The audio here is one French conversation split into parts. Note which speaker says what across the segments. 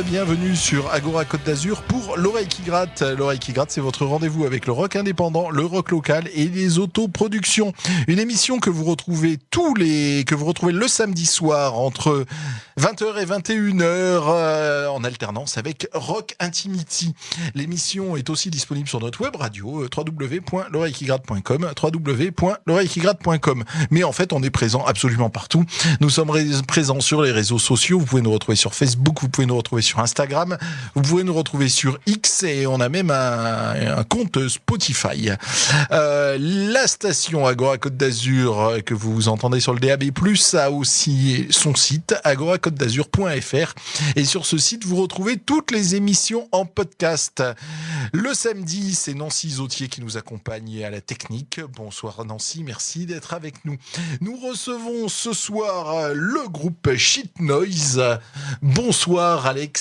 Speaker 1: bienvenue sur Agora Côte d'Azur pour l'oreille qui gratte. L'oreille qui gratte, c'est votre rendez-vous avec le rock indépendant, le rock local et les autoproductions. Une émission que vous retrouvez le samedi soir entre 20h et 21h en alternance avec Rock Intimity. L'émission est aussi disponible sur notre web radio www.l'oreillequigratte.com www.l'oreillequigratte.com. Mais en fait, on est présent absolument partout. Nous sommes présents sur les réseaux sociaux. Vous pouvez nous retrouver sur Facebook, vous pouvez nous retrouver sur Instagram, vous pouvez nous retrouver sur X et on a même un compte Spotify. La station Agora Côte d'Azur que vous entendez sur le DAB+, a aussi son site agoracôtedazur.fr et sur ce site vous retrouvez toutes les émissions en podcast. Le samedi, c'est Nancy Zautier qui nous accompagne à la technique. Bonsoir Nancy, merci d'être avec nous. Nous recevons ce soir le groupe Shit Noise. Bonsoir Alex.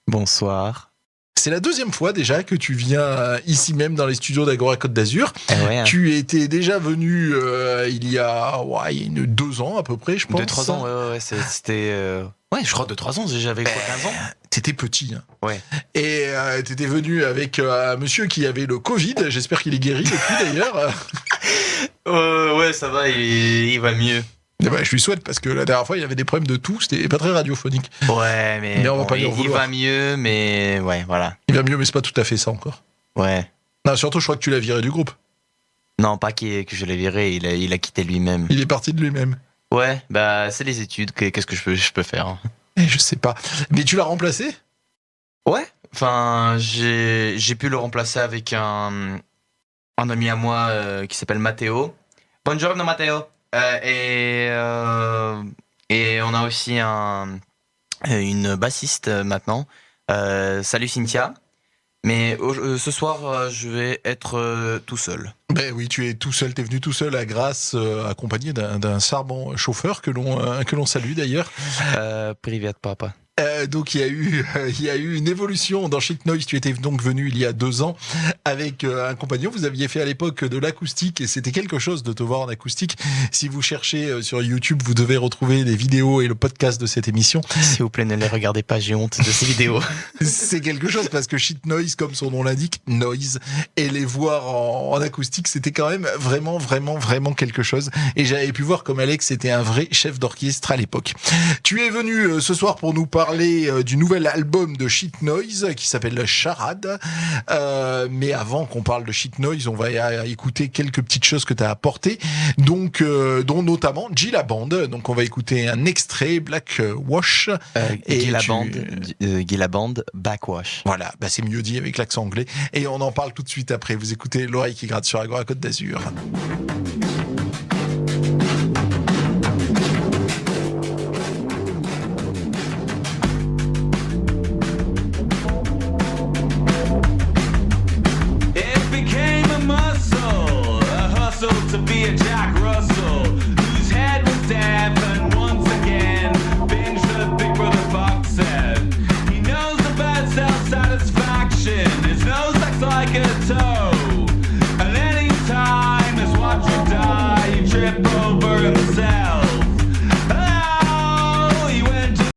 Speaker 2: Bonsoir.
Speaker 1: C'est la deuxième fois déjà que tu viens ici même dans les studios d'Agora Côte d'Azur.
Speaker 2: Ouais, hein.
Speaker 1: Tu étais déjà venu il y a 2 ans à peu près, je pense.
Speaker 2: 2-3 ans, ouais. C'était... Ouais, je crois 2-3 ans, j'avais 15 ans.
Speaker 1: T'étais petit. Hein.
Speaker 2: Ouais.
Speaker 1: Et t'étais venu avec un monsieur qui avait le Covid. J'espère qu'il est guéri depuis d'ailleurs.
Speaker 2: Ouais, ça va, il va mieux.
Speaker 1: Eh ben, je lui souhaite parce que la dernière fois il y avait des problèmes de toux, c'était pas très radiophonique.
Speaker 2: Ouais, mais
Speaker 1: on va pas lui en
Speaker 2: il
Speaker 1: vouloir.
Speaker 2: va mieux, mais ouais, voilà.
Speaker 1: Il va mieux, mais c'est pas tout à fait ça encore.
Speaker 2: Ouais.
Speaker 1: Non, surtout, je crois que tu l'as viré du groupe.
Speaker 2: Non, pas que je l'ai viré, il a quitté lui-même.
Speaker 1: Il est parti de lui-même.
Speaker 2: Ouais, bah c'est les études, qu'est-ce que je peux faire hein.
Speaker 1: Je sais pas. Mais tu l'as remplacé ?
Speaker 2: Ouais, enfin, j'ai pu le remplacer avec un ami à moi qui s'appelle Matteo. Buongiorno Matteo. Et on a aussi une bassiste maintenant. Salut Cynthia. Mais ce soir, je vais être tout seul.
Speaker 1: Ben oui, tu es tout seul. T'es venu tout seul à Grasse, accompagné d'un charbon chauffeur que l'on salue d'ailleurs.
Speaker 2: Privet papa.
Speaker 1: Donc il y a eu une évolution dans Shit Noise. Tu étais donc venu il y a 2 ans avec un compagnon. Vous aviez fait à l'époque de l'acoustique et c'était quelque chose de te voir en acoustique. Si vous cherchez sur YouTube, vous devez retrouver des vidéos et le podcast de cette émission.
Speaker 2: S'il vous plaît, ne les regardez pas, j'ai honte de ces vidéos.
Speaker 1: C'est quelque chose parce que Shit Noise, comme son nom l'indique, noise, et les voir en acoustique, c'était quand même vraiment quelque chose. Et j'avais pu voir comme Alex était un vrai chef d'orchestre à l'époque. Tu es venu ce soir pour nous parler du nouvel album de Shit Noise qui s'appelle Charade. Mais avant qu'on parle de Shit Noise, on va écouter quelques petites choses que tu as apportées, donc dont notamment Gila Band. Donc on va écouter un extrait Black Wash
Speaker 2: Gila Band Backwash.
Speaker 1: Voilà, bah c'est mieux dit avec l'accent anglais et on en parle tout de suite après. Vous écoutez l'oreille qui gratte sur Agora Côte d'Azur.
Speaker 3: To be a Jack Russell, whose head was deaf and once again binged the Big Brother box set. He knows the best self-satisfaction, his nose acts like a toe.